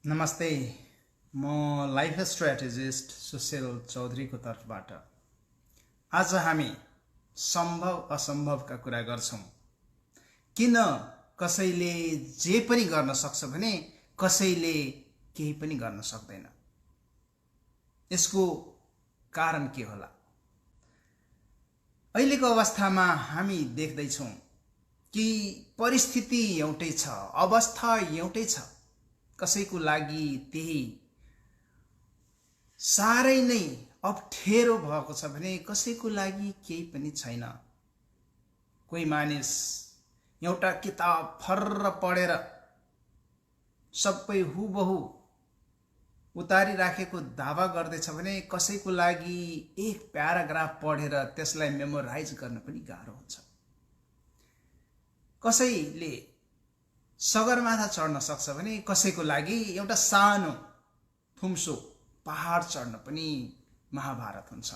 नमस्ते। म लाइफ स्ट्र्याटेजिस्ट सुशील चौधरीको तर्फबाट आज हामी सम्भव असम्भवका कुरा गर्छौँ। किन कसैले जे पनि गर्न सक्छ भने कसैले केही पनि गर्न सक्दैन? यसको कारण के होला? अहिलेको अवस्थामा हामी देख्दैछौँ कि परिस्थिति एउटै छ, अवस्था एउटै छ। कसैको लागि त्यही साह्रै नै अप्ठ्यारो भएको छ भने कसैको लागि केही पनि छैन। कोही मानिस एउटा किताब फर्र पढेर सबै हुबहु उतारी राखेको दावा गर्दैछ भने कसैको लागि एक प्याराग्राफ पढेर त्यसलाई मेमोराइज गर्न पनि गाह्रो हुन्छ। कसैले सगरमाथा चढ्न सक्छ भने कसैको लागि एउटा सानो थुम्सो पहाड चढ्न पनि महाभारत हुन्छ।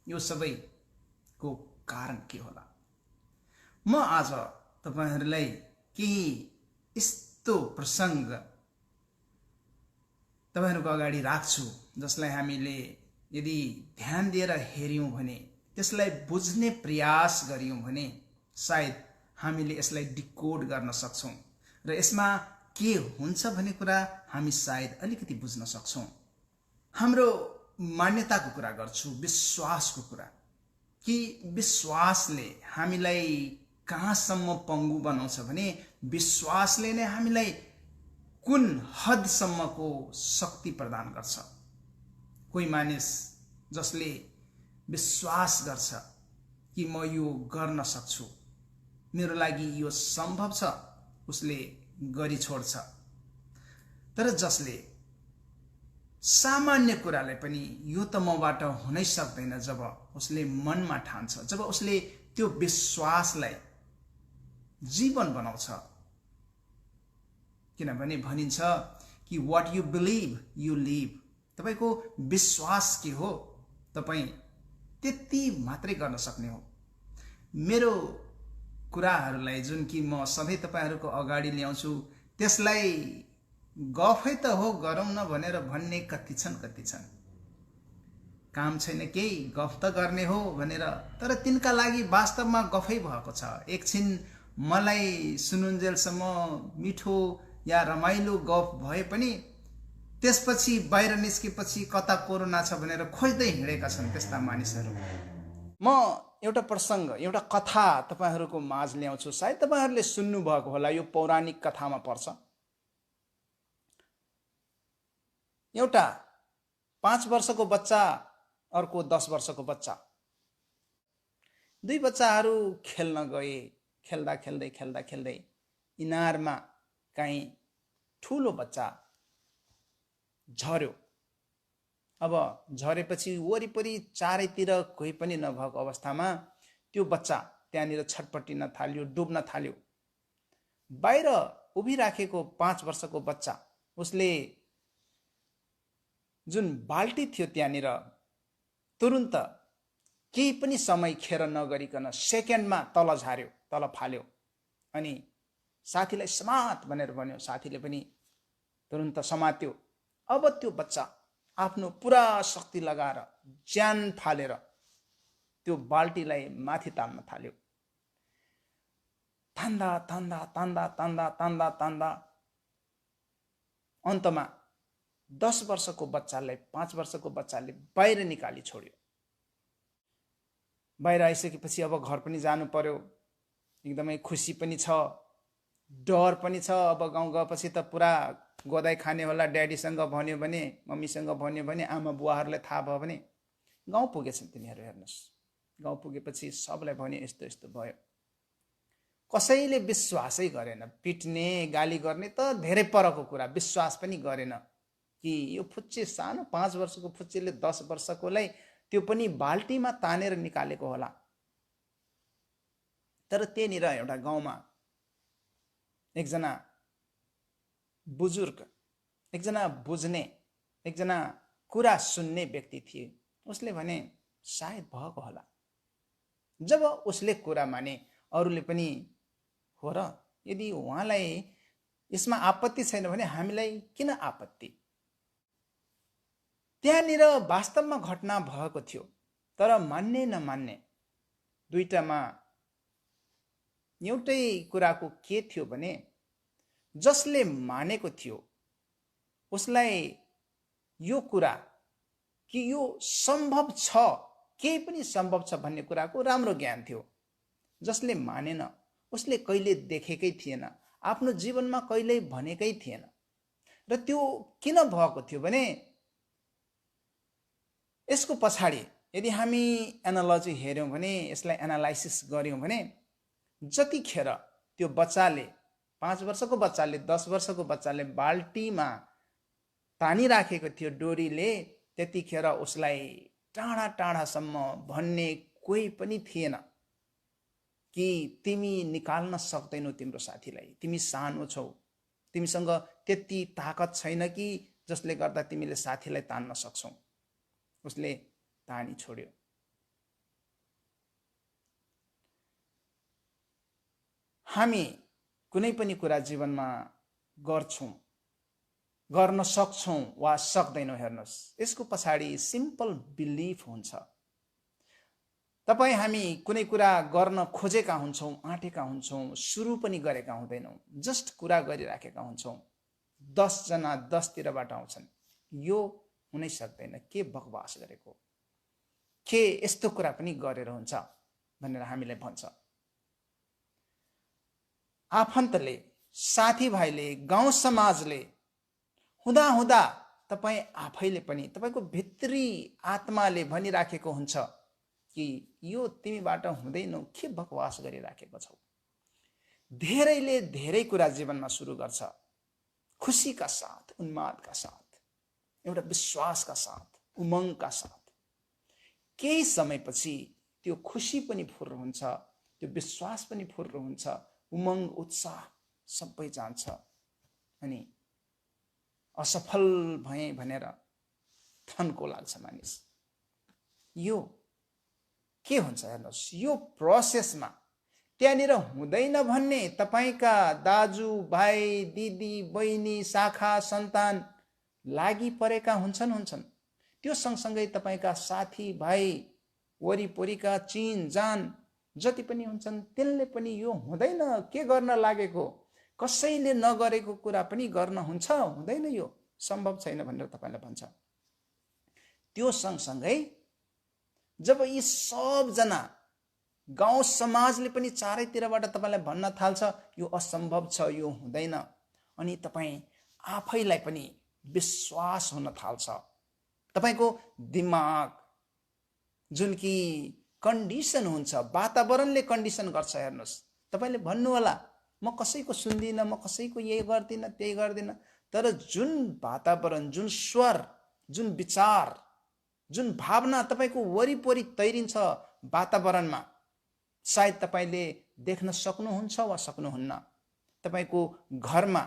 यो सबैको कारण के होला? म आज तपाईहरुलाई केही यस्तो प्रसंग तपाईहरुको अगाडि राख्छु जसलाई हामीले यदि ध्यान दिएर हेर्यौं भने, त्यसलाई बुझ्ने प्रयास गर्यौं भने सायद हामीले यसलाई डिकोड गर्न सक्छौं र यसमा के हुन्छ भन्ने कुरा हामी सायद अलिकति बुझ्न सक्छौं। हाम्रो मान्यताको कुरा गर्छु, विश्वासको कुरा, कि विश्वासले हामीलाई कहाँसम्म पङ्गु बनाउँछ भने विश्वासले नै हामीलाई कुन हदसम्मको शक्ति प्रदान गर्छ। कोही मानिस जसले विश्वास गर्छ कि म यो गर्न सक्छु, मेरो लागि यो सम्भव छ, उसले गरी छोड्छ। तर जसले सामान्य कुरालाई पनि यो त मबाट हुनै सक्दैन, जब उसले मनमा ठान्छ, जब उसले त्यो विश्वासलाई जीवन बनाउँछ। किनभने भनिन्छ कि what you believe you live. तपाईको विश्वास के हो, तपाई त्यति मात्रै गर्न सक्ने हो। मेरो कुराहरूलाई जुन कि म सधैँ तपाईहरुको अगाडि ल्याउँछु, त्यसलाई गफै त हो, गरौँ न भनेर भन्ने कति छन्। काम छैन केही, गफ त गर्ने हो भनेर, तर तिनका लागि वास्तवमा गफै भएको छ। एकछिन मलाई सुनुन्जेलसम्म मिठो या रमाइलो गफ भए पनि त्यसपछि बाहिर निस्केपछि कता कोरोना छ भनेर खोज्दै हिँडेका छन् त्यस्ता मानिसहरू। म एउटा प्रसंग, एउटा कथा तपाईहरुको माझ ल्याउँछु। सायद तपाईहरुले सुन्नु भएको होला, यो पौराणिक कथामा पर्छ। एउटा 5 वर्षको बच्चा, अर्को 10 वर्षको बच्चा, दुई बच्चाहरू खेल्न गए। खेल्दा खेल्दै इनारमा कहीं ठूलो बच्चा झर्यो। अब झरेपछि वरिपरि चारैतिर कोही पनि नभएको अवस्थामा त्यो बच्चा त्यहाँनिर छटपटिन थाल्यो, डुब्न थाल्यो। बाहिर उभिराखेको 5 वर्षको बच्चा, उसले जुन बाल्टी थियो त्यहाँनिर तुरुन्त केही पनि समय खेर नगरिकन सेकेन्डमा तल झार्यो, तल फाल्यो अनि साथीलाई समात भनेर भन्यो। साथीले पनि तुरुन्त समात्यो। अब त्यो बच्चा आफ्नो पुरा शक्ति लगाएर ज्यान फालेर त्यो बाल्टीलाई माथि तान्न थाल्यो। तान्दा अन्तमा 10 वर्षको बच्चालाई 5 वर्षको बच्चाले बाहिर निकाली छोड्यो। बाहिर आइसकेपछि अब घर पनि जानु पर्यो। एकदमै खुसी पनि छ, डर पनि छ। अब गाउँ गएपछि त पुरा गोदाई खाने होला। ड्याडीसँग भन्यो भने, मम्मीसँग भन्यो भने, आमा बुवाहरूलाई थाहा भयो भने। गाउँ पुगेछन् तिनीहरू। हेर्नुस्, गाउँ पुगेपछि सबलाई भन्यो यस्तो यस्तो भयो। कसैले विश्वासै गरेन। पिट्ने गाली गर्ने त धेरै परको कुरा, विश्वास पनि गरेन कि यो फुच्चे सानो 5 वर्षको फुच्चेले 10 वर्षकोलाई त्यो पनि बाल्टीमा तानेर निकालेको होला। तर त्यहाँनिर एउटा गाउँमा एकजना बुजुर्ग, एकजना बुझ्ने, एकजना कुरा सुन्ने व्यक्ति थिए। उसले भने सायद भएको होला। जब उसले कुरा माने, अरूले पनि हो र, यदि उहाँलाई यसमा आपत्ति छैन भने हामीलाई किन आपत्ति? त्यहाँनिर वास्तवमा घटना भएको थियो, तर मान्ने नमान्ने दुईटामा एउटै कुराको के थियो भने जसले मानेको थियो उसलाई यो कुरा कि यो सम्भव छ, केही पनि सम्भव छ भन्ने कुराको राम्रो ज्ञान थियो। जसले मानेन उसले कहिले देखेकै थिएन, आफ्नो जीवनमा कहिल्यै भनेकै थिएन। र त्यो किन भएको थियो भने यसको पछाडि यदि हामी एनालोजी हेर्यौं भने, यसलाई एनालाइसिस गर्यौं भने, जतिखेर त्यो बच्चाले 5 वर्षको बच्चाले 10 वर्षको बच्चाले बाल्टीमा तानिराखेको थियो डोरीले, त्यतिखेर उसलाई टाढा टाढासम्म भन्ने कोही पनि थिएन कि तिमी निकाल्न सक्दैनौ तिम्रो साथीलाई, तिमी सानो छौ, तिमीसँग त्यति ताकत छैन कि जसले गर्दा तिमीले साथीलाई तान्न सक्छौ। उसले तानी छोड्यो। हामी कुनै पनि कुरा जीवनमा गर्छौं, गर्न सक्छौं वा सक्दैनौं, हेर्नुस् यसको पछाडि सिम्पल बिलिफ हुन्छ। तपाई हामी कुनै कुरा गर्न खोजेका हुन्छौं, आँटेका हुन्छौं, सुरु पनि गरेका हुँदैनौं, जस्ट कुरा गरिराखेका हुन्छौं। 10 जना 10 तिरबाट आउँछन्, यो हुनै सक्दैन, के बकवास गरेको, के यस्तो कुरा पनि गरेर हुन्छ भनेर हामीलाई भन्छ। आफन्तले, साथीभाइले, गाउँ समाजले हुँदा हुँदा तपाई आफैले पनि तपाईको भित्री आत्माले भनिराखेको हुन्छ कि यो तिमीबाट हुँदैन, के बकवास गरिराखेको छौ। धेरैले धेरै कुरा जीवनमा सुरु गर्छ, खुसीका साथ, उन्मादका साथ, एउटा विश्वासका साथ, उमङ्गका साथ। केही समयपछि त्यो खुसी पनि फुर्र हुन्छ, त्यो विश्वास पनि फुर्र हुन्छ, उमङ्ग उत्साह सबै जान्छ अनि असफल भए भनेर थन्को लाग्छ मानिस। यो के हुन्छ हेर्नुस्, यो प्रोसेसमा त्यहाँनिर हुँदैन भन्ने तपाईका दाजु भाइ दिदी बहिनी शाखा सन्तान लागि परेका हुन्छन्। त्यो सँगसँगै तपाईका साथी भाइ वरिपरिका चिन जान जति पनि हुन्छन्, त्यसले पनि यो हुँदैन, के गर्न लागेको, कसैले नगरेको कुरा पनि गर्न हुन्छ, हुँदैन, यो सम्भव छैन भनेर तपाईलाई भन्छ। त्यो सँगसँगै जब यी सबजना गाउँ समाजले पनि चारैतिरबाट तपाईलाई भन्न थाल्छ यो असम्भव छ, यो हुँदैन, अनि तपाई आफैलाई पनि विश्वास हुन थाल्छ। तपाईको दिमाग जुन कि कन्डिसन हुन्छ, वातावरणले कन्डिसन गर्छ। हेर्नुस्, तपाईले भन्नु होला म कसैको सुन्दिन, म कसैको यही गर्दिन, त्यही गर्दिन, तर जुन वातावरण, जुन स्वर, जुन विचार, जुन भावना तपाईको वरिपरि तैरिन्छ वातावरणमा, सायद तपाईले देख्न सक्नुहुन्छ वा सक्नुहुन्न। तपाईको घरमा,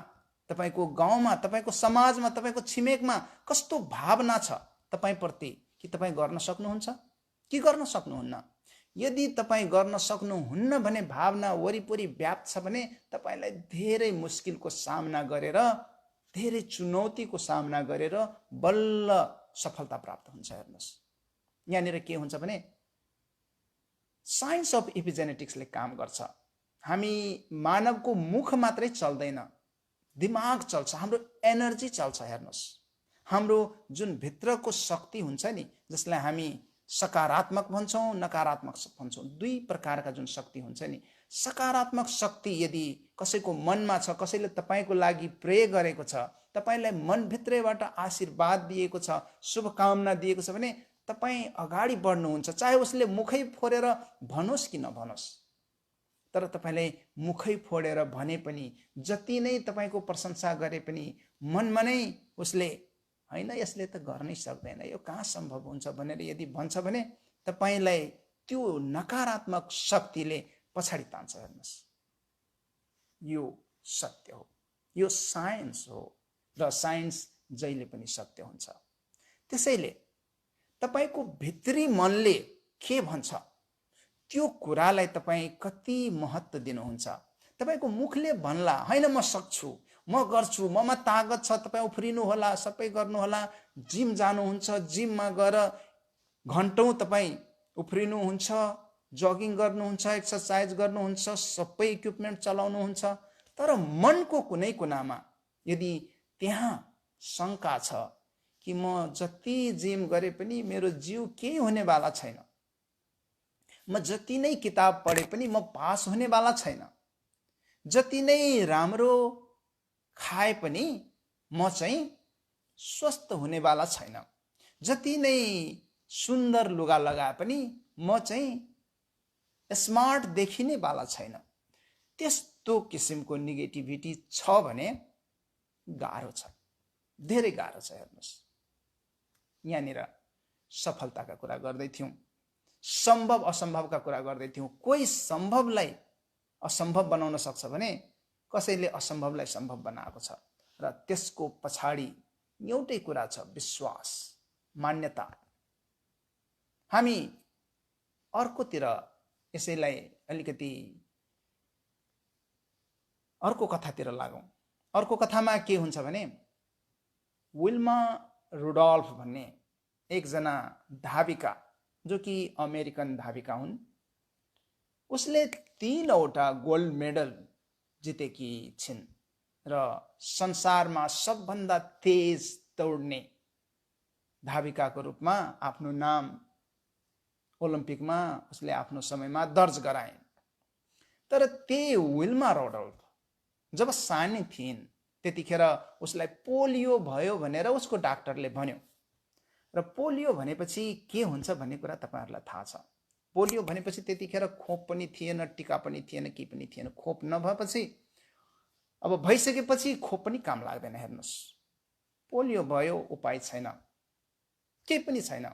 तपाईको गाउँमा, तपाईको समाजमा, तपाईको छिमेकमा कस्तो भावना छ तपाईप्रति, कि तपाई गर्न सक्नुहुन्छ कि गर्न सक्नुहुन्न। यदि तपाई गर्न सक्नुहुन्न भने भावना वरिपरि व्याप्त छ भने तपाईलाई धेरै मुस्किलको सामना गरेर, धेरै चुनौतीको सामना गरेर बल्ल सफलता प्राप्त हुन्छ। हेर्नुस्, यहाँनिर के हुन्छ भने साइन्स अफ इपिजेनेटिक्सले काम गर्छ। हामी मानवको मुख मात्रै चल्दैन, दिमाग चल्छ, हाम्रो एनर्जी चल्छ। हेर्नुस्, हाम्रो जुन भित्रको शक्ति हुन्छ नि, जसलाई हामी सकारात्मक भन्छौं, नकारात्मक भन्छौं, दुई प्रकारका जुन शक्ति हुन्छ नि, सकारात्मक शक्ति यदि कसैको मनमा छ, कसैले तपाईको लागि प्रे गरेको छ, तपाईलाई मनभित्रैबाट आशीर्वाद दिएको छ, शुभकामना दिएको छ भने तपाई अगाडि बढ्नुहुन्छ, चाहे उसले मुखै फोडेर भनोस् कि नभनोस्। तर तपाईले मुखै फोडेर भने पनि, जति नै तपाईको प्रशंसा गरे पनि मनमा नै उसले हैन यसले त गर्नै सक्दैन, यो कहाँ सम्भव हुन्छ भनेर यदि भन्छ भने तपाईलाई त्यो नकारात्मक शक्तिले पछाडि तान्छ। हेर्नुस्, यो सत्य हो, यो साइन्स हो, र साइन्स जहिले पनि सत्य हुन्छ। त्यसैले तपाईको भित्री मनले के भन्छ त्यो कुरालाई तपाई कति महत्त्व दिनुहुन्छ। तपाईको मुखले भन्ला हैन म सक्छु, म गर्छु, ममा तागत छ, तपाईँ उफ्रिनु होला, सबै गर्नु होला। जिम जानुहुन्छ, जिममा गएर घन्टौँ तपाईँ उफ्रिनुहुन्छ, जगिङ गर्नुहुन्छ, एक्सर्साइज गर्नुहुन्छ, सबै इक्विपमेन्ट चलाउनुहुन्छ, तर मनको कुनै कुनामा यदि त्यहाँ शङ्का छ कि म जति जिम गरे पनि मेरो जिउ केही हुनेवाला छैन, म जति नै किताब पढे पनि म पास हुनेवाला छैन, जति नै राम्रो खाए पनि म चाहिँ स्वस्थ हुनेवाला छैन, जति नै सुन्दर लुगा लगाए पनि म चाहिँ स्मार्ट देखिनेवाला छैन, त्यस्तो किसिमको नेगेटिभिटी छ भने गाह्रो छ, धेरै गाह्रो छ। हेर्नुहोस्, यहाँनिर सफलताका कुरा गर्दै थियौँ, सम्भव असम्भवका कुरा गर्दै थियौँ। कोही सम्भवलाई असम्भव बनाउन सक्छ भने कसैले असम्भवलाई सम्भव बनाएको छ, र त्यसको पछाडि एउटै कुरा छ, विश्वास, मान्यता। हामी अर्कोतिर यसैलाई अलिकति अर्को कथातिर लागौँ। अर्को कथामा के हुन्छ भने विल्मा रुडोल्फ भन्ने एकजना धाविका, जो कि अमेरिकन धाविका हुन्, उसले 3वटा गोल्ड मेडल जितेकी छिन् र संसारमा सबभन्दा तेज दौड्ने धाविकाको रूपमा आफ्नो नाम ओलम्पिकमा उसले आफ्नो समयमा दर्ज गराइन्। तर त्यही विल्मा रुडोल्फ जब सानै थिइन् त्यतिखेर उसलाई पोलियो भयो भनेर उसको डाक्टरले भन्यो, र पोलियो भनेपछि के हुन्छ भन्ने कुरा तपाईहरुलाई थाहा छ। पोलियो भनेपछि त्यतिखेर खोप पनि थिएन, टीका पनि थिएन, के पनि थिएन। खोप नभएपछि, अब भइसकेपछि खोप पनि काम लाग्दैन। हेर्नुस्, पोलियो भयो, उपाय छैन, केही पनि छैन।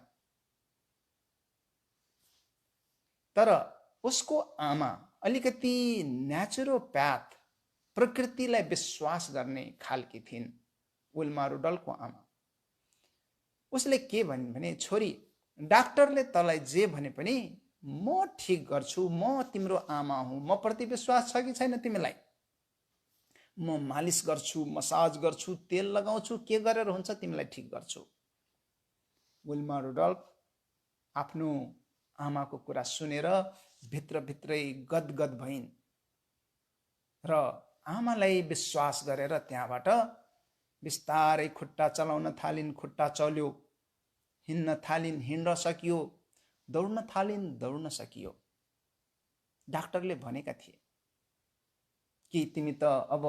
तर उसको आमा अलिकति नेचुरोप्याथ, प्रकृतिलाई विश्वास गर्ने खालकी थिइन्, विल्मा रुडोल्फको आमा। उसले के भनिन् भने, छोरी, डाक्टरले तँलाई जे भने पनि म ठीक गर्छु, म तिम्रो आमा हुँ, म प्रति विश्वास छ कि छैन तिमीलाई? म मालिस गर्छु, मसाज गर्छु, तेल लगाउँछु, के गरेर हुन्छ तिमीलाई ठीक गर्छु। विल्मा रुडोल्फ आफ्नो आमाको कुरा सुनेर भित्रभित्रै गदगद भइन् र आमालाई विश्वास गरेर त्यहाँबाट बिस्तारै खुट्टा चलाउन थालिन्, खुट्टा चल्यो, हिँड्न थालिन्, हिँड्न सकियो, दौड्न थालिन्, दौड्न सकियो। डाक्टरले भनेका थिए कि तिमी त अब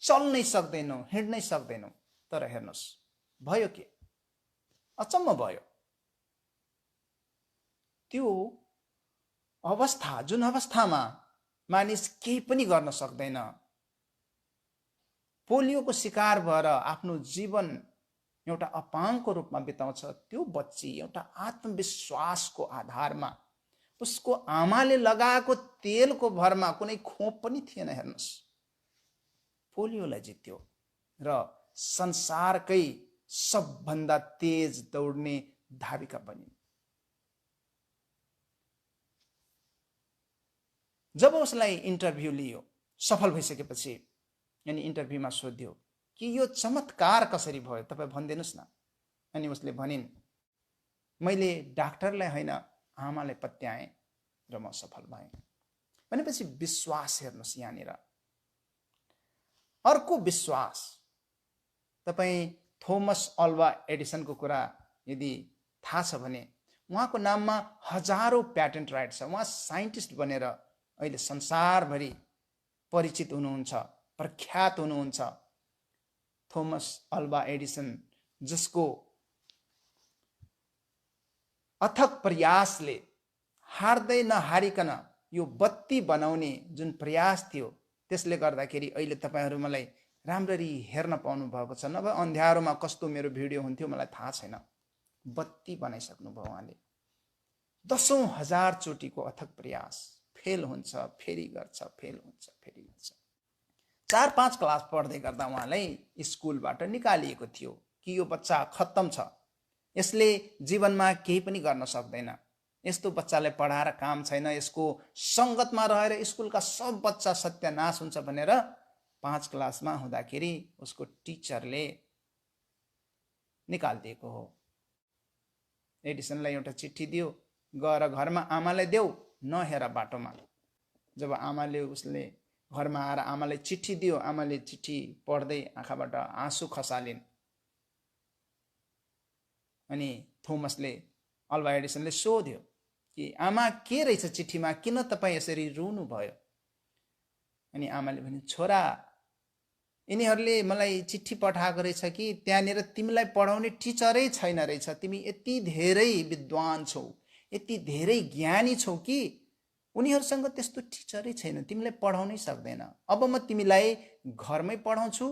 चल्नै सक्दैनौ, हिँड्नै सक्दैनौ। तर हेर्नुस्, भयो के? अचम्म भयो। त्यो अवस्था, जुन अवस्थामा मानिस केही पनि गर्न सक्दैन, पोलियोको शिकार भएर आफ्नो जीवन एउटा अपाङ्गको रूपमा बिताउँछ, त्यो बच्ची एउटा आत्मविश्वासको आधारमा, उसको आमाले लगाएको तेलको भरमा, कुनै खोप पनि थिएन, हेर्नुस्, पोलियोलाई जित्यो र संसारकै सबभन्दा तेज दौड्ने धाविका बनिन्। जब उसलाई इन्टरभ्यू लियो, सफल भइसकेपछि, अनि इन्टरभ्यूमा सोध्यो कि यो चमत्कार कसरी भयो, तपाईँ भनिदिनुस् न। अनि उसले भनिन्, मैले डाक्टरलाई होइन, आमालाई पत्याएँ र म सफल भएँ। भनेपछि विश्वास, हेर्नुस् यहाँनिर अर्को विश्वास। तपाईँ थोमस अल्वा एडिसनको कुरा यदि थाहा छ भने, उहाँको नाममा हजारौं प्याटेन्ट राइट छ। उहाँ साइन्टिस्ट बनेर अहिले संसारभरि परिचित हुनुहुन्छ, प्रख्यात हुनुहुन्छ। थोमस अल्वा एडिसन, जसको अथक प्रयासले हार्दै नहारिकन यो बत्ती बनाउने जुन प्रयास थियो, त्यसले गर्दाखेरि अहिले तपाईहरु मलाई राम्ररी हेर्न पाउनु भएको छ। नभए अन्ध्यारोमा कस्तो मेरो भिडियो हुन्थ्यो मलाई थाहा छैन। बत्ती बनाइसक्नु भयो उहाँले। दशौं हजार चोटिको अथक प्रयास, फेल हुन्छ, फेरि गर्छ, फेल हुन्छ, फेरि गर्छ। 4-5 क्लास पढ्दै गर्दा उहाँलाई स्कुलबाट निकालिएको थियो कि यो बच्चा खत्तम छ, यसले जीवनमा केही पनि गर्न सक्दैन, यस्तो बच्चालाई पढाएर काम छैन, यसको संगतमा रहेर स्कुलका सब बच्चा सत्यानाश हुन्छ भनेर 5 क्लासमा हुँदाखेरि उसको टिचरले निकालिदिएको हो। एडिसनलाई एउटा चिठी दियो, गएर घरमा आमालाई देऊ, नहेर बाटोमा। जब आमाले उसले घरमा आएर आमालाई चिठी दियो, आमाले चिठी पढ्दै आँखाबाट आँसु खसालिन्। अनि थोमसले अल्वा एडिसनले सोध्यो कि आमा के रहेछ चिठीमा, किन तपाईँ यसरी रुनु भयो? अनि आमाले भने, छोरा, यिनीहरूले मलाई चिठी पठाएको रहेछ कि त्यहाँनिर तिमीलाई पढाउने टिचरै छैन रहेछ। तिमी यति धेरै विद्वान छौ, यति धेरै ज्ञानी छौ कि उनीहरूसँग त्यस्तो टिचरै छैन, तिमीलाई पढाउनै सक्दैन। अब म तिमीलाई घरमै पढाउँछु,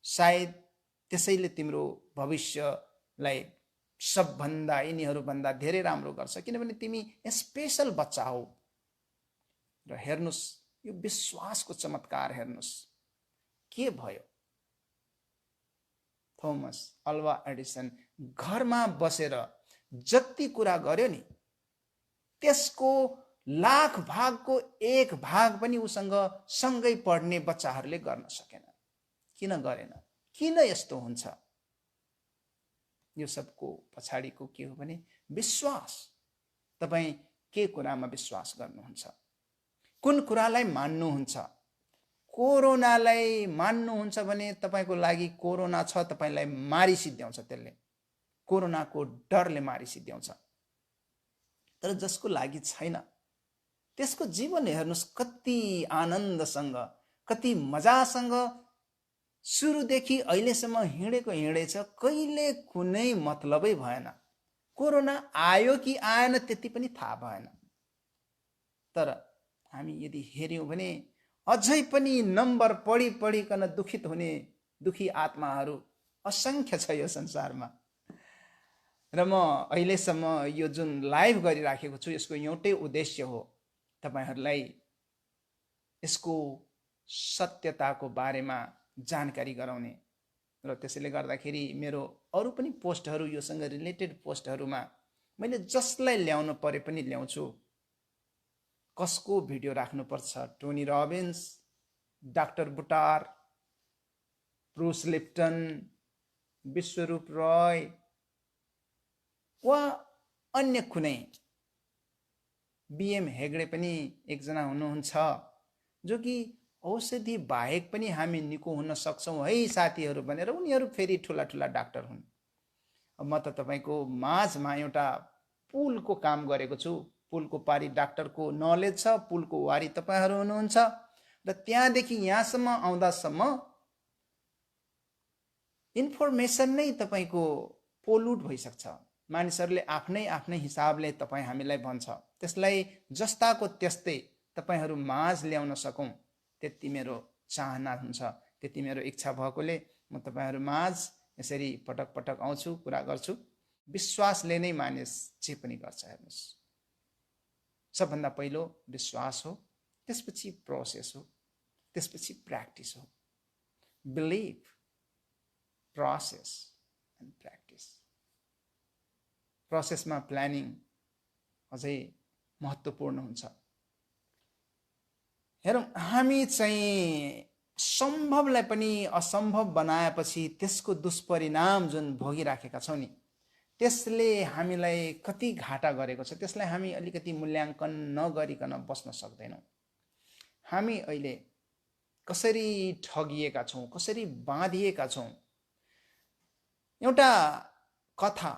सायद त्यसैले तिम्रो भविष्यलाई सबभन्दा यिनीहरूभन्दा धेरै राम्रो गर्छ, किनभने तिमी स्पेशल बच्चा हौ। र हेर्नुस्, यो विश्वासको चमत्कार हेर्नुस् के भयो। थोमस अल्वा एडिसन घरमा बसेर जति कुरा गर्यो नि, त्यसको लाख भागको 1 भाग पनि उसँग सँगै पढ्ने बच्चाहरूले गर्न सकेन। किन गरेन? किन यस्तो हुन्छ? यो सबको पछाडिको के हो भने विश्वास। तपाईँ के कुरामा विश्वास गर्नुहुन्छ? कुन कुरालाई मान्नुहुन्छ? कोरोनालाई मान्नुहुन्छ भने तपाईँको लागि कोरोना छ, तपाईँलाई मारिसिद्ध्याउँछ। त्यसले कोरोनाको डरले मारिसिद्ध्याउँछ। तर जसको लागि छैन, त्यसको जीवन हेर्नुस् कति आनन्दसँग, कति मजासँग सुरुदेखि अहिलेसम्म हिँडेछ। कहिले कुनै मतलबै भएन। कोरोना आयो कि आएन त्यति पनि थाहा भएन। तर हामी यदि हेर्यौँ भने अझै पनि नम्बर पढिकन दुखित हुने दुखी आत्माहरू असङ्ख्य छ यो संसारमा। र म अहिलेसम्म यो जुन लाइभ गरिराखेको छु, यसको एउटै उद्देश्य हो तपाईहरूलाई यसको सत्यताको बारेमा जानकारी गराउने। र त्यसैले गर्दाखेरि मेरो अरू पनि पोस्टहरू, योसँग रिलेटेड पोस्टहरूमा मैले जसलाई ल्याउनु परे पनि ल्याउँछु। कसको भिडियो राख्नुपर्छ? टोनी रबिन्स, डाक्टर बुटार, ब्रुस लिप्टन, विश्वरूप रोय वा अन्य कुनै। बीएम हेगडे पनि एकजना हुनुहुन्छ जो कि औषधि बाहेक पनि हामी निको हुन सक्छौँ है साथीहरू भनेर उनीहरू फेरि ठुला ठुला डाक्टर हुन्। म त तपाईँको माझमा एउटा पुलको काम गरेको छु। पुलको पारी डाक्टरको नलेज छ, पुलको वारी तपाईँहरू हुनुहुन्छ, र त्यहाँदेखि यहाँसम्म आउँदासम्म इन्फर्मेसन नै तपाईँको पोल्युट भइसक्छ। मानिसहरूले आफ्नै हिसाबले तपाईँ हामीलाई भन्छ। त्यसलाई जस्ताको त्यस्तै तपाईँहरू माझ ल्याउन सकौँ, त्यति मेरो चाहना हुन्छ, त्यति मेरो इच्छा भएकोले म तपाईँहरू माझ यसरी पटक पटक आउँछु, कुरा गर्छु। विश्वासले नै मानिस जे पनि गर्छ। हेर्नुहोस्, सबभन्दा पहिलो विश्वास हो, त्यसपछि प्रोसेस हो, त्यसपछि प्र्याक्टिस हो। Believe, process and practice. प्रोसेसमा प्लानिङ अझै महत्त्वपूर्ण हुन्छ। हेरौँ, हामी चाहिँ सम्भवलाई पनि असम्भव बनाएपछि त्यसको दुष्परिणाम जुन भोगिराखेका छौँ नि, त्यसले हामीलाई कति घाटा गरेको छ, त्यसलाई हामी अलिकति मूल्याङ्कन नगरिकन बस्न सक्दैनौँ। हामी अहिले कसरी ठगिएका छौँ, कसरी बाँधिएका छौँ। एउटा कथा,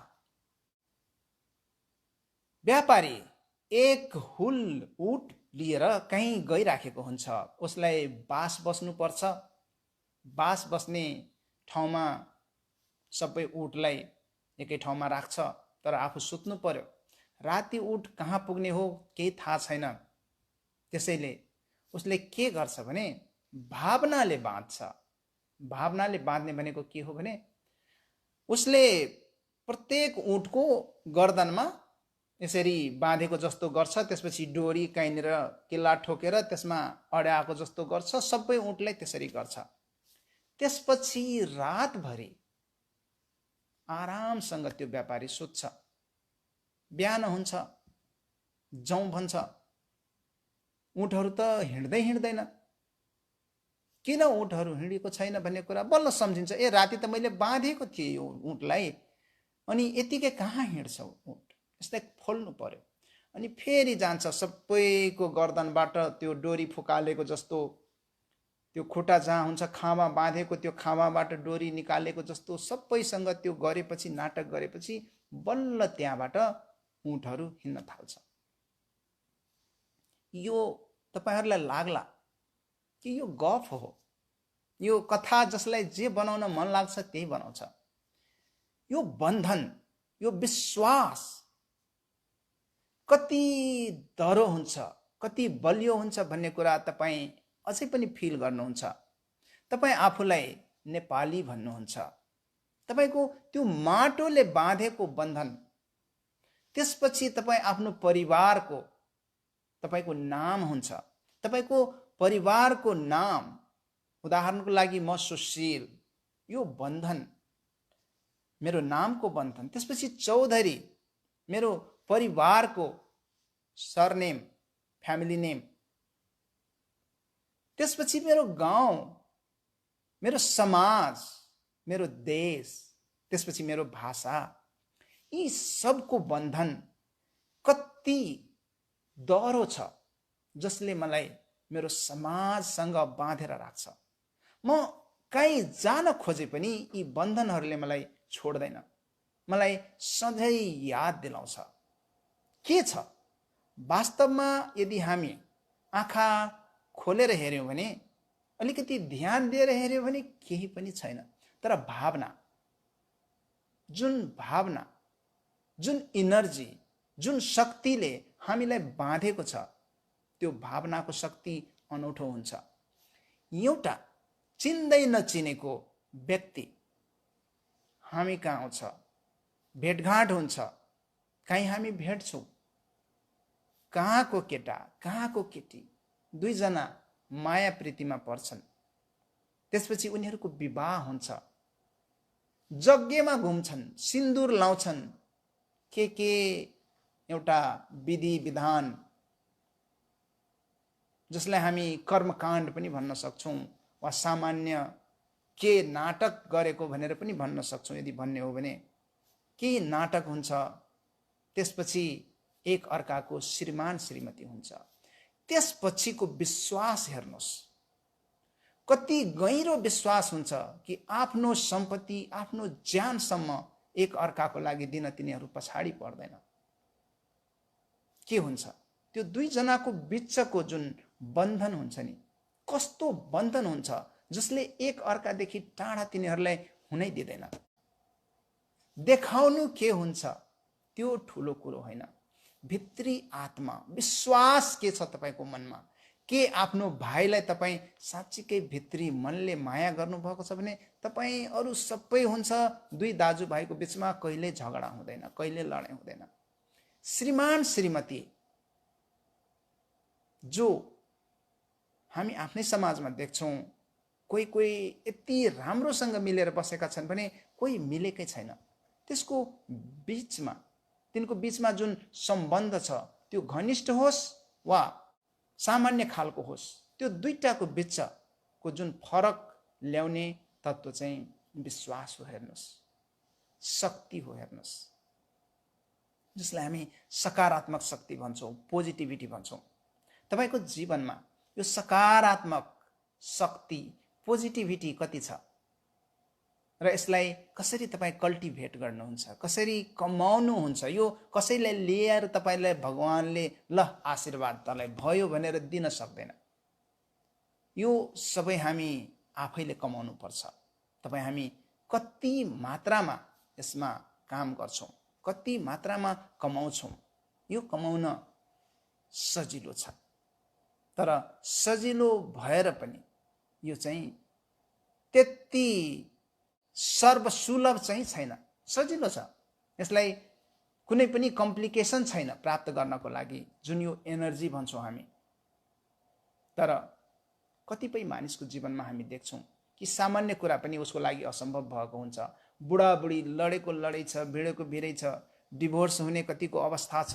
व्यापारी एक हुल उट लिएर कहीँ गइराखेको हुन्छ। उसलाई बास बस्नुपर्छ। बास बस्ने ठाउँमा सबै उटलाई एकै ठाउँमा राख्छ, तर आफू सुत्नु पर्यो। राति उट कहाँ पुग्ने हो केही थाहा छैन। त्यसैले उसले के गर्छ भने भावनाले बाँध्छ। भावनाले बाँध्ने भनेको के हो भने उसले प्रत्येक उटको गर्दनमा यसरी बाँधेको जस्तो गर्छ, त्यसपछि डोरी कहीँनिर किल्ला ठोकेर त्यसमा अड्याएको जस्तो गर्छ, सबै उटलाई त्यसरी गर्छ। त्यसपछि रातभरि आरामसँग त्यो व्यापारी सुत्छ। बिहान हुन्छ, जाउँ भन्छ। उटहरू त हिँड्दैन। किन ऊँटहरू हिँडेको छैन भन्ने कुरा बल्ल सम्झिन्छ। ए राति त मैले बाँधेको थिएँ यो ऊँटलाई, अनि यतिकै कहाँ हिँड्छ ऊँट, यसलाई खोल्नु पर्यो। अनि फेरि जान्छ, सबैको गर्दनबाट त्यो डोरी फुकालेको जस्तो, त्यो खुट्टा जहाँ हुन्छ खामा बाँधेको त्यो खामाबाट डोरी निकालेको जस्तो सबैसँग त्यो गरेपछि, नाटक गरेपछि बल्ल त्यहाँबाट ऊँटहरू हिँड्न थाल्छ। यो तपाईहरुलाई लाग्ला कि यो गफ हो, यो कथा जसलाई जे बनाउन मन लाग्छ त्यही बनाउँछ। यो बन्धन, यो विश्वास कति दह्रो हुन्छ, कति बलियो हुन्छ भन्ने कुरा तपाई अझै पनि फिल गर्नुहुन्छ। तपाई आफूलाई नेपाली भन्नुहुन्छ, तपाईको त्यो माटोले बाँधेको बन्धन, त्यसपछि तपाई आफ्नो परिवारको तपाईको नाम हुन्छ, तपाईको परिवारको नाम, उदाहरणको लागि म सुशील, यो बन्धन मेरो नामको बन्धन, त्यसपछि चौधरी मेरो परिवारको सरनेम, फ्यामिली नेम, त्यसपछि मेरो गाउँ, मेरो समाज, मेरो देश, त्यसपछि मेरो भाषा, यी सबको बन्धन कति दह्रो छ, जसले मलाई मेरो समाजसँग बाँधेर राख्छ। म कहीँ जान खोजे पनि यी बन्धनहरूले मलाई छोड्दैन, मलाई सधैँ याद दिलाउँछ। के छ वास्तवमा यदि हामी आँखा खोलेर हेर्यौं भने, अलिकति ध्यान दिएर हेर्यौं भने केही पनि छैन। तर भावना, जुन एनर्जी, जुन शक्तिले हामीलाई बाँधेको छ, त्यो भावनाको शक्ति अनौठो हुन्छ। एउटा चिन्दै नचिनेको व्यक्ति हामी कहाँ आउँछ, भेटघाट हुन्छ, कहीँ हामी भेट्छौँ, कहाँको केटा, कहाँको केटी, दुईजना माया प्रीतिमा पर्छन्, त्यसपछि उनीहरूको विवाह हुन्छ, यज्ञमा घुम्छन्, सिन्दूर लाउँछन्, के एउटा विधि विधान जसलाई हामी कर्मकाण्ड पनि भन्न सक्छौं, वा सामान्य के नाटक गरेको भनेर पनि भन्न सक्छौं। यदि भन्ने हो भने के नाटक हुन्छ, त्यसपछि एक अर्काको श्रीमान श्रीमती हुन्छ, त्यसपछिको विश्वास हेर्नुस्, कति गहिरो विश्वास हुन्छ कि आफ्नो सम्पत्ति, आफ्नो ज्यानसम्म एक अर्काको लागि दिन तिनीहरू पछाडी पर्दैन। के हुन्छ त्यो दुई जनाको बीचको जुन बन्धन हुन्छ नि, कस्तो बन्धन हुन्छ जसले एक अर्कादेखि टाढा तिनीहरूलाई हुनै दिँदैन। देखाउनु के हुन्छ त्यो ठूलो कुरो होइन, भित्री आत्मा विश्वास के छ तपाईको मनमा, के आफ्नो भाइलाई तपाई साच्चीकै भित्री मनले माया गर्नुभएको छ भने तपाई अरु सबै हुन्छ। दुई दाजुभाइको बीचमा कहिले झगडा हुँदैन, कहिले लडाई हुँदैन। श्रीमान श्रीमती जो हामी आफ्नै समाजमा देख्छौं, कोही यति राम्रोसँग मिलेर बसेका छन् भने कोही मिलेकै छैन। त्यसको बीचमा, तिनको बीचमा जुन सम्बन्ध छ त्यो घनिष्ठ होस् वा सामान्य खालको होस्, त्यो दुईटाको बीचको जुन फरक ल्याउने तत्त्व चाहिँ विश्वास हो। हेर्नुस्, शक्ति हो। हेर्नुस्, जसलाई हामी सकारात्मक शक्ति भन्छौं, पोजिटिभिटी भन्छौं। तपाईको जीवनमा यो सकारात्मक शक्ति, पोजिटिभिटी कति छ र यसलाई कसरी तपाई कल्टिभेट गर्नुहुन्छ, कसरी कमाउनुहुन्छ, यो कसैलाई लिएर तपाईलाई भगवानले ल आशीर्वाद तलाई भयो भनेर दिन सक्दैन। यो सबै हामी आफैले कमाउनु पर्छ। तपाई हामी कति मात्रामा यसमा काम गर्छौं, कति मात्रामा कमाउँछौं, यो कमाउन सजिलो छ। तर सजिलो भएर पनि यो चाहिँ त्यति सर्वसुलभ चाहिँ छैन। सजिलो छ, यसलाई कुनै पनि कम्प्लिकेसन छैन प्राप्त गर्नको लागि, जुन यो एनर्जी भन्छौं हामी। तर कतिपय मानिसको जीवनमा हामी देख्छौं कि सामान्य कुरा पनि उसको लागि असम्भव भएको हुन्छ। बुढाबुढी लडेको लडै छ, भिडेको भिडै छ, डिभोर्स हुने कतिको अवस्था छ।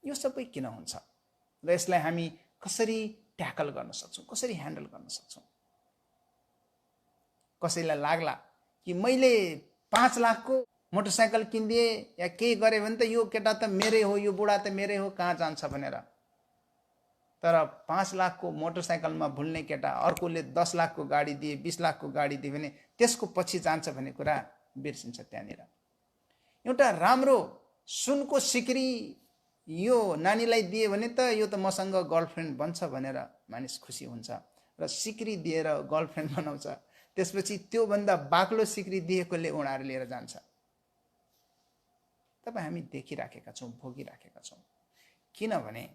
यो सबै किन हुन्छ र यसलाई हामी कसरी ट्याकल गर्न सक्छौँ, कसरी ह्यान्डल गर्न सक्छौँ। कसैलाई लाग्ला कि मैले 5 लाखको मोटरसाइकल किनिदिए या केही गरेँ भने त यो केटा त मेरै हो, यो बुढा त मेरै हो, कहाँ जान्छ भनेर। तर 5 लाखको मोटरसाइकलमा भुल्ने केटा अर्कोले 10 लाखको गाडी दिए, 20 लाखको गाडी दिए भने त्यसको पछि जान्छ भन्ने कुरा बिर्सिन्छ। त्यहाँनिर एउटा राम्रो सुनको सिक्री यो नानीलाई दिए भने त यो त मसँग गर्लफ्रेन्ड बन्छ भनेर मानिस खुसी हुन्छ र सिक्री दिएर गर्लफ्रेन्ड बनाउँछ। त्यसपछि त्योभन्दा बाक्लो सिक्री दिएकोले उडाएर लिएर जान्छ। तपाईँ हामी देखिराखेका छौँ, भोगिराखेका छौँ। किनभने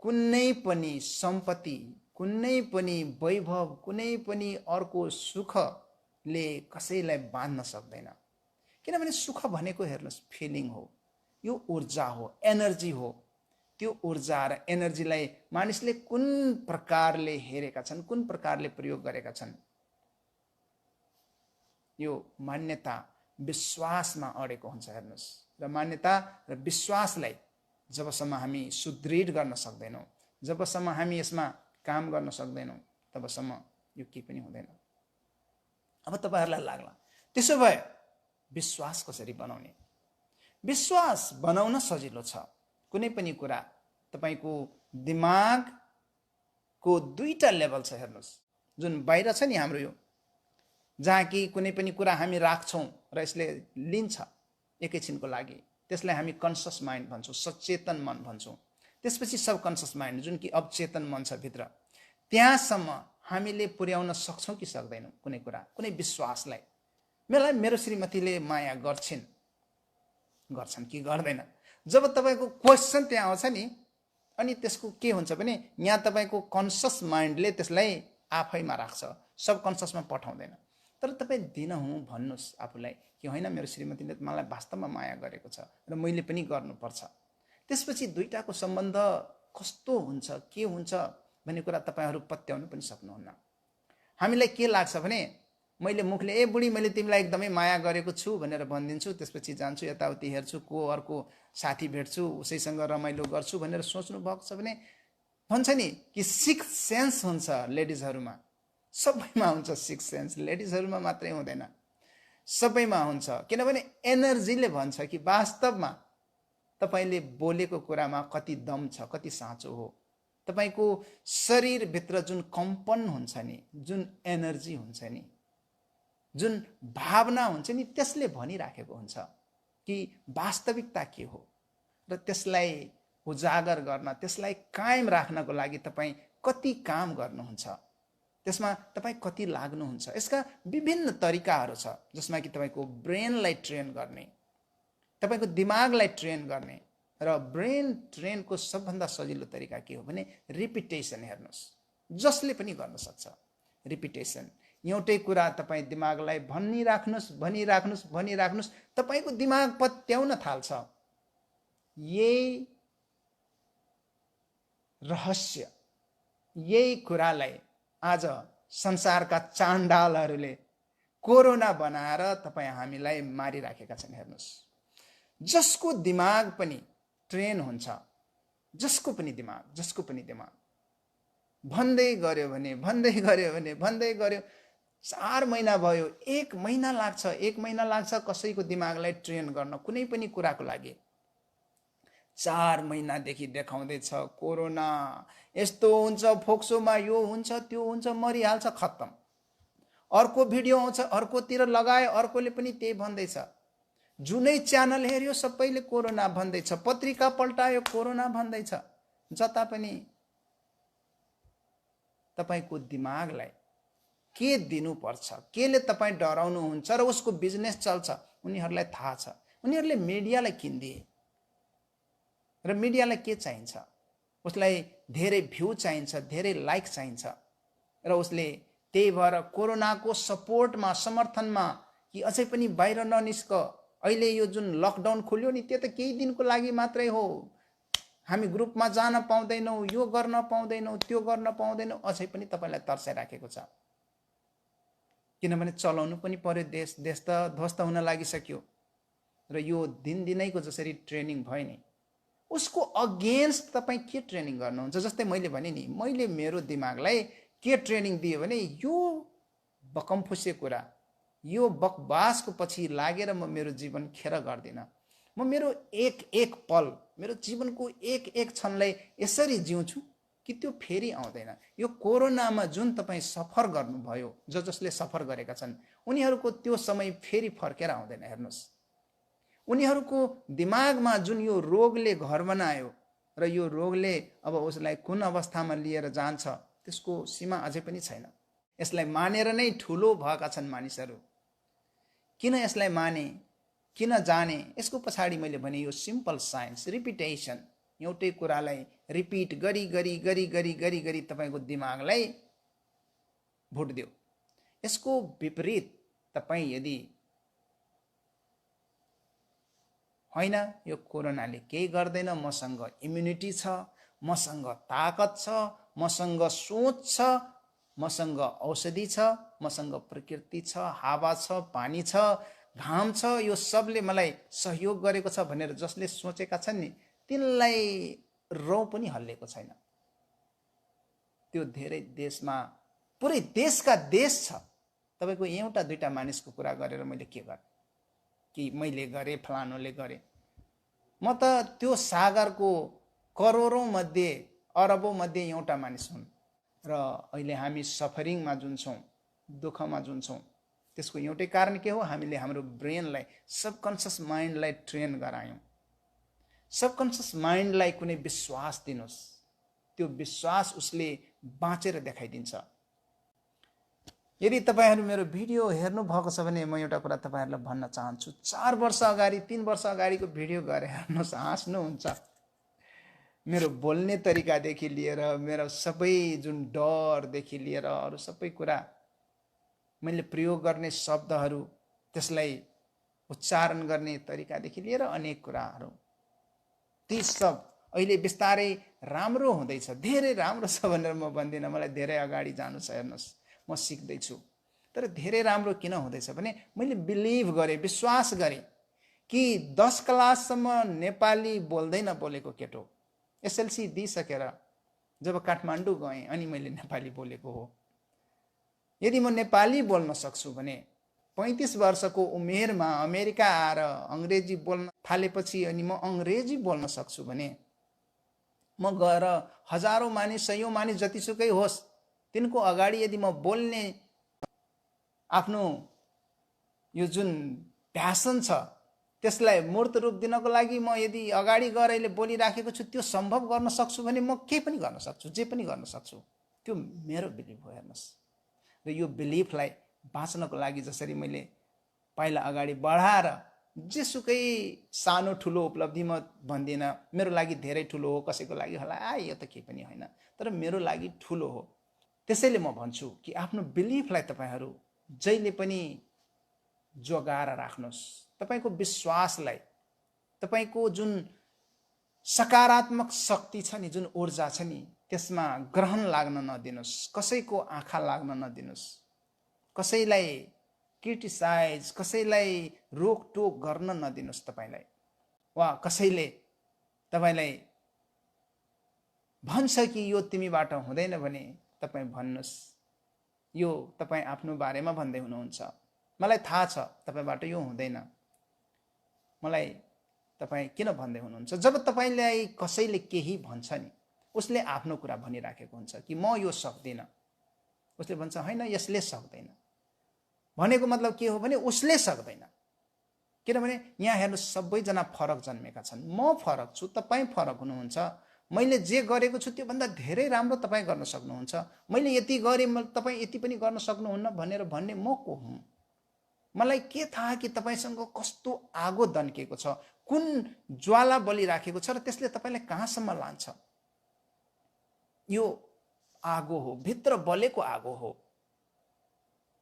कुनै पनि सम्पत्ति, कुनै पनि वैभव, कुनै पनि अर्को सुखले कसैलाई बाँध्न सक्दैन। किनभने सुख भनेको हेर्नुहोस् फिलिङ हो, यो ऊर्जा हो, एनर्जी हो। त्यो ऊर्जा र एनर्जीलाई मानिसले कुन प्रकारले हेरेका छन्, कुन प्रकारले प्रयोग गरेका छन्, यो मान्यता विश्वासमा अडेको हुन्छ। हेर्नुहोस्, र मान्यता र विश्वासलाई जबसम्म हामी सुदृढ गर्न सक्दैनौँ, जबसम्म हामी यसमा काम गर्न सक्दैनौँ, तबसम्म यो केही पनि हुँदैन। अब तपाईहरुलाई लाग्ला त्यसो भए विश्वास कसरी बनाउने? विश्वास बनाउन सजिलो छ। कुनै पनि कुरा तपाईको दिमागको दुईटा लेभल छ। हेर्नुहोस्, जुन बाहिर छ नि हाम्रो यो, जहाँ कि कुनै पनि कुरा हामी राख्छौं र यसले लिन्छ एकैछिनको लागि, त्यसलाई हामी कन्सियस माइन्ड भन्छौं, सचेतन मन भन्छौं। त्यसपछि सब कन्सियस माइन्ड जुन कि अवचेतन मन छ भित्र, त्यहाँसम्म हामीले पुर्याउन सक्छौं कि सक्दैनौं कुनै कुरा, कुनै विश्वासलाई। मलाई मेरो श्रीमतीले माया गर्छन् कि गर्दैन, जब तपाईको क्वेशन त्यहाँ आउँछ नि, अनि त्यसको के हुन्छ भने यहाँ तपाईको कन्सियस माइन्डले त्यसलाई आफैमा राख्छ, सब कन्सियसमा पठाउँदैन। तर तपाई दिनहुँ भन्नुस् आफूलाई कि होइन, मेरो श्रीमतीले मलाई वास्तवमा माया गरेको छ र मैले पनि गर्नुपर्छ। त्यसपछि दुईटाको सम्बन्ध कस्तो हुन्छ, के हुन्छ भन्ने कुरा तपाईहरु पत्याउन पनि सक्नुहुन्न। हामीलाई के लाग्छ भने मैले मुखले ए बुढी मैले तिमीलाई एकदमै माया गरेको छु भनेर भनिदिन्छु, त्यसपछि जान्छु यताउति हेर्छु, को अर्को साथी भेट्छु, उसैसँग रमाइलो गर्छु भनेर सोच्नु भएको छ भने भन्छ नि कि सिक्स सेन्स हुन्छ लेडिजहरुमा, सबैमा हुन्छ सिक्स सेन्स, लेडिजहरुमा मात्रै हुँदैन, सबैमा हुन्छ। किनभने एनर्जीले भन्छ कि वास्तवमा तपाईले बोलेको कुरामा कति दम छ, कति साँचो हो। तपाईको शरीरभित्र जुन कम्पन हुन्छ नि, जुन एनर्जी हुन्छ नि, जुन भावना हुन्छ नि, त्यसले भनिराखेको हुन्छ कि वास्तविकता के हो। र त्यसलाई उजागर गर्न, त्यसलाई कायम राख्नको लागि तपाई कति काम गर्नुहुन्छ, त्यसमा तपाई कति लाग्नुहुन्छ। यसका विभिन्न तरिकाहरू छ, जसमा कि तपाईको ब्रेनलाई ट्रेन गर्ने, तपाईको दिमागलाई ट्रेन गर्ने। र ब्रेन ट्रेनको सबभन्दा सजिलो तरिका के हो भने रिपिटेसन। हेर्नुहोस्, जसले पनि गर्न सक्छ रिपिटेसन। एउटै कुरा तपाई दिमागलाई भनिराख्नुस्, तपाईको दिमाग पत्याउन थाल्छ। यही रहस्य, यही कुरालाई आज संसारका चाण्डालहरूले कोरोना बनाएर तपाई हामीलाई मारिराखेका छन्। हेर्नुहोस्, जसको दिमाग पनि ट्रेन हुन्छ, जसको पनि दिमाग भन्दै गर्यो भने 4 महिना भयो, 1 महिना लाग्छ कसैको दिमागलाई ट्रेन गर्न कुनै पनि कुराको लागि। 4 महिनादेखि देखाउँदैछ कोरोना यस्तो हुन्छ, फोक्सोमा यो हुन्छ, त्यो हुन्छ, मरिहाल्छ, खत्तम। अर्को भिडियो आउँछ, अर्कोतिर लगाए, अर्कोले पनि त्यही भन्दैछ। जुनै च्यानल हेर्यो सबैले कोरोना भन्दैछ, पत्रिका पल्टायो कोरोना भन्दैछ। जता पनि तपाईको दिमागलाई के दिनुपर्छ, केले तपाई डराउनुहुन्छ र उसको बिजनेस चल्छ, उनीहरुलाई थाहा छ। उनीहरुले मिडियालाई किन्दिए र मिडियालाई के चाहिन्छ? उसलाई धेरै भ्यू चाहिन्छ, धेरै लाइक चाहिन्छ, र उसले त्यही भएर कोरोनाको सपोर्टमा, समर्थनमा कि अझै पनि बाहिर ननिस्क, अहिले यो जुन लकडाउन खोल्यो नि त्यो त केही दिनको लागि मात्रै हो, हामी ग्रुपमा जान पाउँदैनौं, यो गर्न पाउँदैनौं, त्यो गर्न पाउँदैनौं, अझै पनि तपाईलाई तर्साइराखेको छ। किनभने चलाउनु पनि पर्यो, देश त ध्वस्त हुन लागिसक्यो। र यो दिनदिनैको जसरी ट्रेनिङ भयो नि, उसको अगेन्स्ट तपाईँ के ट्रेनिङ गर्नुहुन्छ? जस्तै मैले भने नि, मैले मेरो दिमागलाई के ट्रेनिङ दिएँ भने यो बकमफुसे कुरा, यो बकवासको पछि लागेर म मेरो जीवन खेर गर्दिनँ। म मेरो एक एक पल, मेरो जीवनको एक एक क्षणलाई यसरी जिउँछु कि त्यो फेरि आउँदैन। यो कोरोनामा जुन तपाईँ सफर गर्नुभयो, जसले सफर गरेका छन् उनीहरूको त्यो समय फेरि फर्केर आउँदैन। हेर्नुहोस्, उनीहरूको दिमागमा जुन यो रोगले घर बनायो र यो रोगले अब उसलाई कुन अवस्थामा लिएर जान्छ त्यसको सीमा अझै पनि छैन। यसलाई मानेर नै ठुलो भएका छन् मानिसहरू। किन यसलाई माने, किन जाने? यसको पछाडि मैले भने यो सिम्पल साइन्स, रिपिटेसन। एउटै कुरालाई रिपिट गरी गरी गरी गरी गरी गरी तपाईँको दिमागलाई भुट्दियो। यसको विपरीत तपाईँ यदि होइन यो कोरोनाले केही गर्दैन, मसँग इम्युनिटी छ, मसँग ताकत छ, मसँग सोच छ, मसँग औषधि छ, मसँग प्रकृति छ, हावा छ, पानी छ, घाम छ, यो सबले मलाई सहयोग गरेको छ भनेर जसले सोचेका छन् नि तिनलाई रौँ पनि हल्लेको छैन। त्यो धेरै देशमा, पुरै देशका देश छ। तपाईँको एउटा दुईटा मानिसको कुरा गरेर मैले के गरेँ कि मैले गरेँ, फलानुले गरे। म त त्यो सागरको करोडौँ मध्ये, अरबौँ मध्ये एउटा मानिस हुन्। र अहिले हामी सफरिङमा जुन छौँ, दुःखमा जुन छौँ, त्यसको एउटै कारण के हो? हामीले हाम्रो ब्रेनलाई, सबकन्सियस माइन्डलाई ट्रेन गरायौँ। सबकन्सियस माइन्डलाई कुनै विश्वास दिनुहोस्, त्यो विश्वास उसले बाँचेर देखाइदिन्छ। यदि तपाईँहरू मेरो भिडियो हेर्नु भएको छ भने म एउटा कुरा तपाईँहरूलाई भन्न चाहन्छु। 4 वर्ष अगाडि, 3 वर्ष अगाडिको भिडियो गएर हेर्नुहोस्, हाँस्नुहुन्छ। मेरो बोल्ने तरिकादेखि लिएर, मेरो सबै जुन डरदेखि लिएर अरू सबै कुरा, मैले प्रयोग गर्ने शब्दहरू, त्यसलाई उच्चारण गर्ने तरिकादेखि लिएर अनेक कुराहरू, ती सब अहिले बिस्तारै राम्रो हुँदैछ। धेरै राम्रो छ भनेर म भन्दिनँ, मलाई धेरै अगाडि जानु छ। हेर्नुहोस्, म सिक्दैछु। तर धेरै राम्रो किन हुँदैछ भने मैले बिलिभ गरेँ, विश्वास गरेँ कि 10 क्लाससम्म नेपाली बोल्दै नबोलेको केटो एसएलसी दिइसकेर जब काठमाडौँ गएँ अनि मैले नेपाली बोलेको हो। यदि म नेपाली बोल्न सक्छु भने 35 वर्षको उमेरमा अमेरिका आएर अङ्ग्रेजी बोल्न थालेपछि अनि म अङ्ग्रेजी बोल्न सक्छु भने म गएर हजारौँ मानिस, सयौँ मानिस जतिसुकै होस्, तिनको अगाडि यदि म बोल्ने आफ्नो यो जुन प्यासन छ त्यसलाई मूर्त रूप दिनको लागि म यदि अगाडि गएर अहिले बोलिराखेको छु, त्यो सम्भव गर्न सक्छु भने म के पनि गर्न सक्छु, जे पनि गर्न सक्छु। त्यो मेरो बिलिफ हो। हेर्नुहोस्, र यो बिलिफलाई बाँच्नको लागि जसरी मैले पाइला अगाडि बढाएर, जेसुकै सानो ठुलो उपलब्धि म भन्दिनँ, मेरो लागि धेरै ठुलो हो, कसैको लागि होला यो त केही पनि होइन, तर मेरो लागि ठुलो हो। त्यसैले म भन्छु कि आफ्नो बिलिफलाई तपाईँहरू जहिले पनि जोगाएर राख्नुहोस्। तपाईँको विश्वासलाई, तपाईँको जुन सकारात्मक शक्ति छ नि, जुन ऊर्जा छ नि, त्यसमा ग्रहण लाग्न नदिनुहोस्, कसैको आँखा लाग्न नदिनुहोस्, कसैलाई क्रिटिसाइज, कसैलाई रोकटोक गर्न नदिनुहोस् तपाईँलाई, वा कसैले तपाईँलाई भन्छ कि यो तिमीबाट हुँदैन भने तपाईँ भन्नुहोस्, यो तपाईँ आफ्नो बारेमा भन्दै हुनुहुन्छ, मलाई थाहा छ तपाईँबाट यो हुँदैन, मलाई तपाईँ किन भन्दै हुनुहुन्छ? जब तपाईँलाई कसैले केही भन्छ नि, उसले आफ्नो कुरा भनिराखेको हुन्छ कि म यो सक्दिनँ, उसले भन्छ होइन यसले सक्दैन, भनेको मतलब के हो भने उसले सक्दैन। किनभने यहाँ हेर्नुहोस्, सबैजना फरक जन्मेका छन्, म फरक छु, तपाईँ फरक हुनुहुन्छ। मैले जे गरेको छु त्योभन्दा धेरै राम्रो तपाईँ गर्न सक्नुहुन्छ, मैले यति गरेँ तपाईँ यति पनि गर्न सक्नुहुन्न भनेर भन्ने म को हुँ? मलाई के थाहा कि तपाईँसँग कस्तो आगो दन्केको छ, कुन ज्वाला बलिराखेको छ र त्यसले तपाईँलाई कहाँसम्म लान्छ। यो आगो हो, भित्र बलेको आगो हो,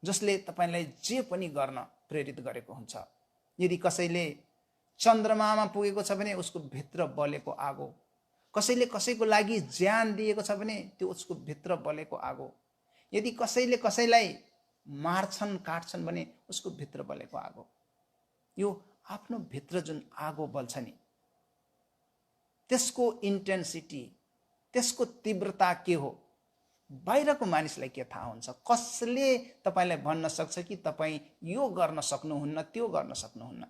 जसले तपाईँलाई जे पनि गर्न प्रेरित गरेको हुन्छ। यदि कसैले चन्द्रमामा पुगेको छ भने उसको भित्र बलेको आगो, कसैले कसैको लागि ज्यान दिएको छ भने त्यो उसको भित्र बलेको आगो, यदि कसैले कसैलाई मार्छन् काट्छन् भने उसको भित्र बलेको आगो, यो आफ्नो भित्र जुन आगो बल्छ नि त्यसको इन्टेन्सिटी, त्यसको तीव्रता के हो बाहिरको मानिसलाई के थाहा हुन्छ? कसले तपाईलाई भन्न सक्छ कि तपाईँ यो गर्न सक्नुहुन्न, त्यो गर्न सक्नुहुन्न?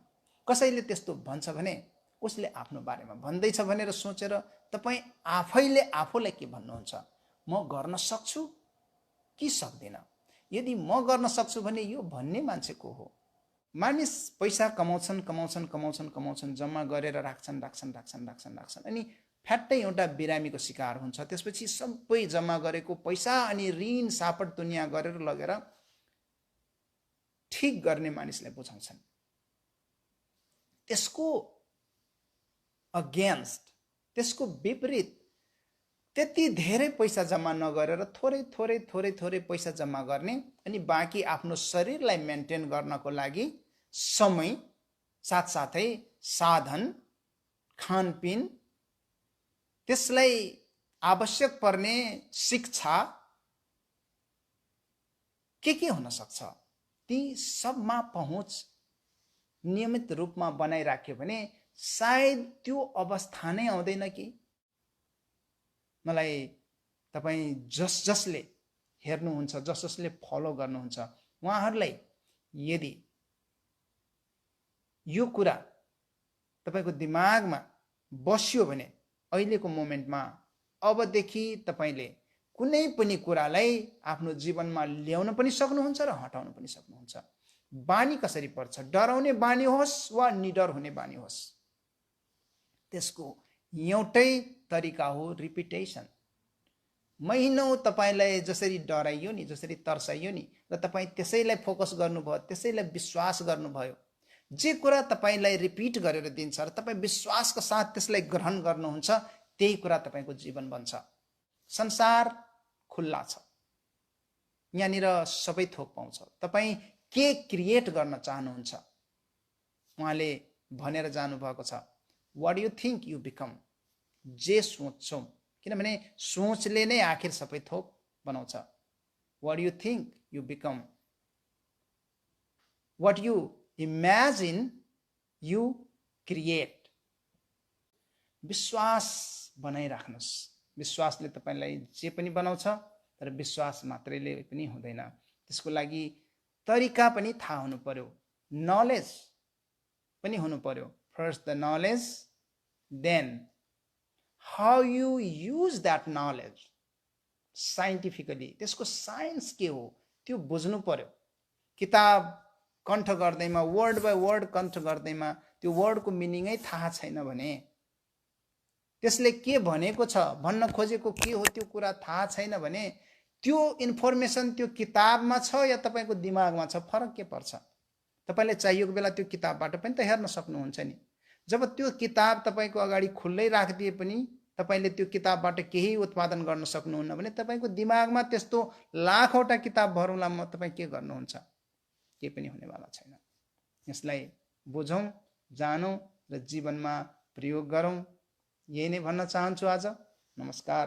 कसैले त्यस्तो भन्छ भने उसले आफ्नो बारेमा भन्दैछ भनेर सोचेर तपाईँ आफैले आफूलाई के भन्नुहुन्छ? म गर्न सक्छु कि सक्दिनँ? यदि म गर्न सक्छु भने यो भन्ने मान्छे को हो? मानिस पैसा कमाउँछन्, जम्मा गरेर राख्छन् अनि फ्याट्टै एउटा बिरामीको शिकार हुन्छ। त्यसपछि सबै जम्मा गरेको पैसा अनि ऋण सापट दुनियाँ गरेर लगेर ठिक गर्ने मानिसलाई बुझाउँछन्। त्यसको अगेन्स्ट, त्यसको विपरीत त्यति धेरै पैसा जम्मा नगरेर थोरै पैसा जम्मा गर्ने अनि बाँकी आफ्नो शरीरलाई मेन्टेन गर्नको लागि समय, साथसाथै साधन, खानपिन, त्यसलाई आवश्यक पर्ने शिक्षा के हुन सक्छ, ती सबमा पहुँच नियमित रूपमा बनाइराख्यो भने सायद त्यो अवस्था नै आउँदैन कि? मलाई तपाईँ जसले हेर्नुहुन्छ, जसले फलो गर्नुहुन्छ, उहाँहरूलाई यदि यो कुरा तपाईको दिमागमा बस्यो भने अहिलेको मोमेन्टमा अबदेखि तपाईले कुनै पनि कुरालाई आफ्नो जीवनमा ल्याउन पनि सक्नुहुन्छ र हटाउन पनि सक्नुहुन्छ। बानी कसरी पर्छ? डराउने बानी होस् वा निडर हुने बानी होस्, त्यसको एउटै तरिका हो रिपिटेसन। महिनौं तपाईलाई जसरी डराइयो नि, जसरी तर्साइयो नि, र तपाई त्यसैलाई फोकस गर्नुभयो, त्यसैलाई विश्वास गर्नुभयो, जे कुरा तपाईलाई रिपिट गरेर दिन्छ र तपाई विश्वासका साथ त्यसलाई ग्रहण गर्नुहुन्छ, त्यही कुरा तपाईको जीवन बन्छ। संसार खुल्ला छ, यहाँनिर सबै थोक पाउँछ। तपाई के क्रिएट गर्न चाहनुहुन्छ? उहाँले भनेर जानुभएको छ, what you think you become. जे सोच्छौ, किनभने सोचले नै आखिर सबै थोक बनाउँछ। What you think you become, what you imagine you create. विश्वास बनाइराख्नुस्। विश्वासले तपाईलाई जे पनि बनाउँछ, तर विश्वास मात्रैले पनि हुँदैन। त्यसको लागि तरिका पनि थाहा हुनु पर्यो, नलेज पनि हुनु पर्यो। First the knowledge, then how you use that knowledge scientifically. त्यसको साइन्स के हो त्यो बुझ्नु पर्यो। किताब कण्ठ गर्दैमा, वर्ड बाई वर्ड कण्ठ गर्दैमा त्यो वर्डको मिनिङै थाहा छैन भने, त्यसले के भनेको छ, भन्न खोजेको के हो त्यो कुरा थाहा छैन भने, त्यो इन्फर्मेसन त्यो किताबमा छ या तपाईको दिमागमा छ, फरक के पर्छ? तपाईलाई चाहिएको बेला त्यो किताबबाट पनि त हेर्न सक्नुहुन्छ नि। जब त्यो किताब तपाईको अगाडि खुल्लै राखिदिए पनि तपाईले त्यो किताबबाट केही उत्पादन गर्न सक्नुहुन्न भने तपाईको दिमागमा त्यस्तो लाखौटा किताब भरौँलामा तपाई के गर्नुहुन्छ? केही पनि हुनेवाला छैन। यसलाई बुझौं, जानौं र जीवनमा प्रयोग गरौं। यही नै भन्न चाहन्छु आज। नमस्कार।